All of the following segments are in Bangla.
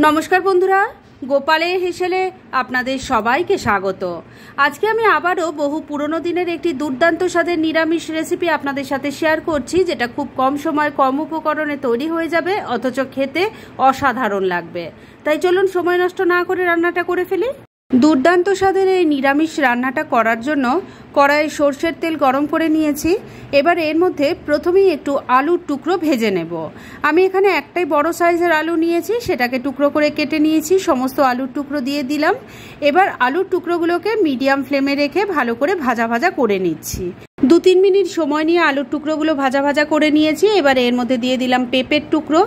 নমস্কার বন্ধুরা, গোপালের হেসেলে আপনাদের সবাইকে স্বাগত। আজকে আমি আবারও বহু পুরনো দিনের একটি দুর্দান্ত স্বাদের নিরামিষ রেসিপি আপনাদের সাথে শেয়ার করছি, যেটা খুব কম সময় কম উপকরণে তৈরি হয়ে যাবে, অথচ খেতে অসাধারণ লাগবে। তাই চলুন সময় নষ্ট না করে রান্নাটা করে ফেলি। দুর্দান্ত স্বাদের এই নিরামিষ রান্নাটা করার জন্য কড়াইয়ে সর্ষের তেল গরম করে নিয়েছি। এবার এর মধ্যে প্রথমেই একটু আলুর টুকরো ভেজে নেব। আমি এখানে একটাই বড় সাইজের আলু নিয়েছি, সেটাকে টুকরো করে কেটে নিয়েছি। সমস্ত আলুর টুকরো দিয়ে দিলাম। এবার আলুর টুকরোগুলোকে মিডিয়াম ফ্লেমে রেখে ভালো করে ভাজা ভাজা করে নিচ্ছি। 2-3 মিনিট সময় নিয়ে আলুর টুকরোগুলো ভাজা ভাজা করে নিয়েছি। এবার এর মধ্যে দিয়ে দিলাম পেঁপের টুকরো।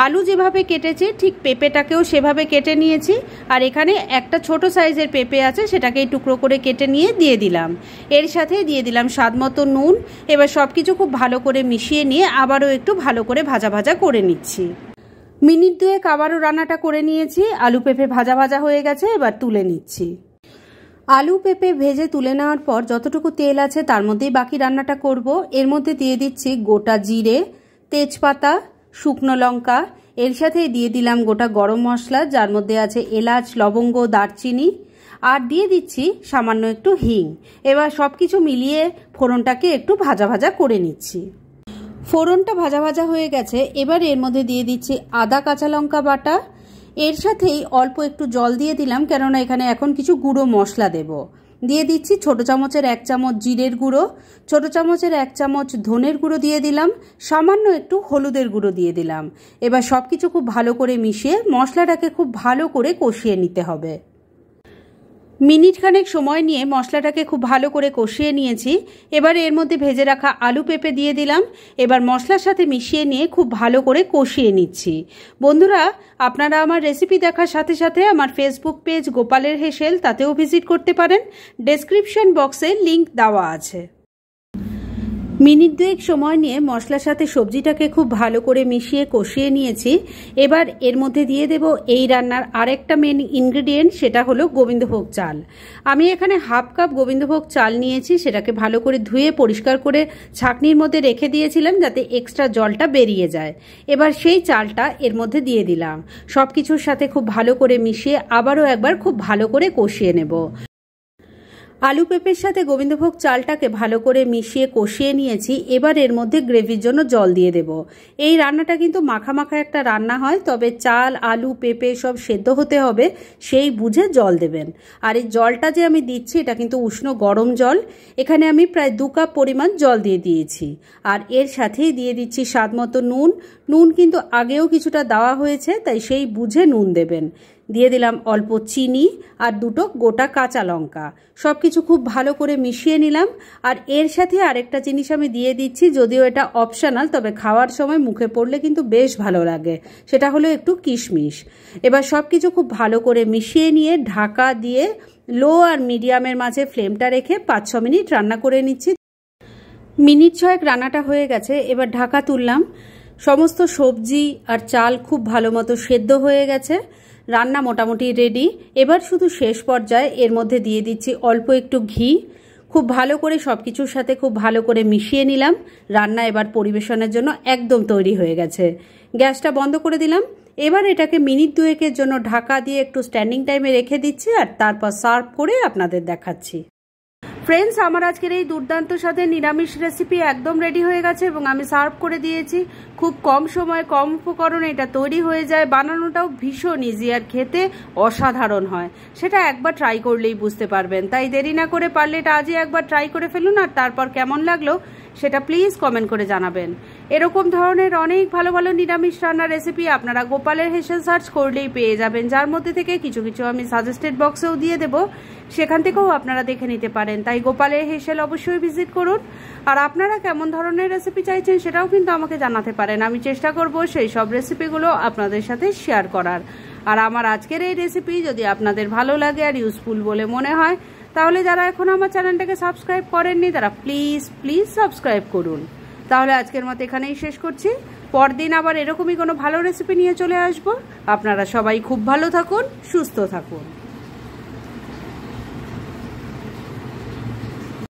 আলু যেভাবে কেটেছি ঠিক পেঁপেটাকেও সেভাবে কেটে নিয়েছি। আর এখানে একটা ছোট সাইজের পেঁপে আছে, সেটাকে টুকরো করে কেটে নিয়ে দিয়ে দিলাম। এর সাথে দিয়ে দিলাম স্বাদমতো নুন। এবার সব কিছু খুব ভালো করে মিশিয়ে নিয়ে আবারও একটু ভালো করে ভাজা ভাজা করে নিচ্ছি। মিনিট 2 আবারও রান্নাটা করে নিয়েছি। আলু পেঁপে ভাজা ভাজা হয়ে গেছে, এবার তুলে নিচ্ছি। আলু পেঁপে ভেজে তুলে নেওয়ার পর যতটুকু তেল আছে তার মধ্যেই বাকি রান্নাটা করব। এর মধ্যে দিয়ে দিচ্ছি গোটা জিরে, তেজপাতা, শুকনো লঙ্কা। এর সাথে দিয়ে দিলাম গোটা গরম মশলা, যার মধ্যে আছে এলাচ, লবঙ্গ, দারচিনি, আর দিয়ে দিচ্ছি সামান্য একটু হিং। এবার সব কিছু মিলিয়ে ফোড়নটাকে একটু ভাজা ভাজা করে নিচ্ছি। ফোড়নটা ভাজা ভাজা হয়ে গেছে। এবার এর মধ্যে দিয়ে দিচ্ছি আদা কাঁচা লঙ্কা বাটা। এর সাথেই অল্প একটু জল দিয়ে দিলাম, কেননা এখানে এখন কিছু গুঁড়ো মশলা দেব। দিয়ে দিচ্ছি ছোট চামচের 1 চামচ জিরের গুঁড়ো, ছোট চামচের 1 চামচ ধনের গুঁড়ো দিয়ে দিলাম, সামান্য একটু হলুদের গুঁড়ো দিয়ে দিলাম। এবার সব কিছু খুব ভালো করে মিশিয়ে মশলাটাকে খুব ভালো করে কষিয়ে নিতে হবে। মিনিট খানেক সময় নিয়ে মশলাটাকে খুব ভালো করে কষিয়ে নিয়েছি। এবার এর মধ্যে ভেজে রাখা আলু পেঁপে দিয়ে দিলাম। এবার মশলার সাথে মিশিয়ে নিয়ে খুব ভালো করে কষিয়ে নিচ্ছি। বন্ধুরা, আপনারা আমার রেসিপি দেখার সাথে সাথে আমার ফেসবুক পেজ গোপালের হেসেল, তাতেও ভিজিট করতে পারেন। ডেসক্রিপশন বক্সে লিংক দেওয়া আছে। মিনিট 2 সময় নিয়ে মশলার সাথে সবজিটাকে খুব ভালো করে মিশিয়ে কষিয়ে নিয়েছি। এবার এর মধ্যে দিয়ে দেব এই রান্নার আরেকটা মেন ইনগ্রেডিয়েন্ট, সেটা হলো গোবিন্দভোগ চাল। আমি এখানে 1/2 কাপ গোবিন্দভোগ চাল নিয়েছি। সেটাকে ভালো করে ধুয়ে পরিষ্কার করে ছাঁকনির মধ্যে রেখে দিয়েছিলাম, যাতে এক্সট্রা জলটা বেরিয়ে যায়। এবার সেই চালটা এর মধ্যে দিয়ে দিলাম। সব কিছুর সাথে খুব ভালো করে মিশিয়ে আবারও একবার খুব ভালো করে কষিয়ে নেব। আলু পেঁপের সাথে গোবিন্দভোগ চালটাকে ভালো করে মিশিয়ে কষিয়ে নিয়েছি। এবার এর মধ্যে গ্রেভির জন্য জল দিয়ে দেব। এই রান্নাটা কিন্তু মাখা মাখা একটা রান্না হয়, তবে চাল, আলু, পেঁপে সব সেদ্ধ হতে হবে, সেই বুঝে জল দেবেন। আর এই জলটা যে আমি দিচ্ছি এটা কিন্তু উষ্ণ গরম জল। এখানে আমি প্রায় 2 কাপ পরিমাণ জল দিয়ে দিয়েছি। আর এর সাথেই দিয়ে দিচ্ছি স্বাদমতো নুন। নুন কিন্তু আগেও কিছুটা দেওয়া হয়েছে, তাই সেই বুঝে নুন দেবেন। দিয়ে দিলাম অল্প চিনি আর 2টো গোটা কাঁচা লঙ্কা। সব কিছু খুব ভালো করে মিশিয়ে নিলাম। আর এর সাথে আরেকটা জিনিস আমি দিয়ে দিচ্ছি, যদিও এটা অপশনাল, তবে খাওয়ার সময় মুখে পড়লে কিন্তু বেশ ভালো লাগে, সেটা হলো একটু কিশমিশ। এবার সব কিছু খুব ভালো করে মিশিয়ে নিয়ে ঢাকা দিয়ে লো আর মিডিয়ামের মাঝে ফ্লেমটা রেখে 5-6 মিনিট রান্না করে নিচ্ছি। মিনিট 6 রান্নাটা হয়ে গেছে। এবার ঢাকা তুললাম। সমস্ত সবজি আর চাল খুব ভালো মতো সেদ্ধ হয়ে গেছে। রান্না মোটামুটি রেডি। এবার শুধু শেষ পর্যায়ে এর মধ্যে দিয়ে দিচ্ছি অল্প একটু ঘি। খুব ভালো করে সব কিছুর সাথে খুব ভালো করে মিশিয়ে নিলাম। রান্না এবার পরিবেশনের জন্য একদম তৈরি হয়ে গেছে। গ্যাসটা বন্ধ করে দিলাম। এবার এটাকে মিনিট 2 জন্য ঢাকা দিয়ে একটু স্ট্যান্ডিং টাইমে রেখে দিচ্ছি, আর তারপর সার্ভ করে আপনাদের দেখাচ্ছি। ফ্রেন্ডস, আমার আজকের এই দুর্দান্ত স্বাদের নিরামিষ রেসিপি একদম রেডি হয়ে গেছে এবং আমি সার্ভ করে দিয়েছি। খুব কম সময় কম উপকরণে এটা তৈরি হয়ে যায়। বানানোটাও ভীষণ ইজি আর খেতে অসাধারণ হয়। সেটা একবার ট্রাই করলেই বুঝতে পারবেন। তাই দেরি না করে পারলে এটা আজই একবার ট্রাই করে ফেলুন, আর তারপর কেমন লাগলো সেটা প্লিজ কমেন্ট করে জানাবেন। এরকম ধরনের অনেক ভালো ভালো নিরামিষ রান্নার রেসিপি আপনারা গোপালের হেসেল সার্চ করলেই পেয়ে যাবেন, যার মধ্যে থেকে কিছু কিছু আমি সাজেস্টেড বক্সেও দিয়ে দেব, সেখান থেকেও আপনারা দেখে নিতে পারেন। তাই গোপালের হেসেল অবশ্যই ভিজিট করুন। আর আপনারা কেমন ধরনের রেসিপি চাইছেন সেটাও কিন্তু আমাকে জানাতে পারেন। আমি চেষ্টা করব সেই সব রেসিপিগুলো আপনাদের সাথে শেয়ার করার। আর আমার আজকের এই রেসিপি যদি আপনাদের ভালো লাগে আর ইউজফুল বলে মনে হয়, তাহলে যারা এখন আমার চ্যানেলটাকে সাবস্ক্রাইব করেননি তারা প্লিজ সাবস্ক্রাইব করুন। তাহলে আজকের মতো এখানেই শেষ করছি। পরদিন আবার এরকমই কোনো ভালো রেসিপি নিয়ে চলে আসবো। আপনারা সবাই খুব ভালো থাকুন, সুস্থ থাকুন।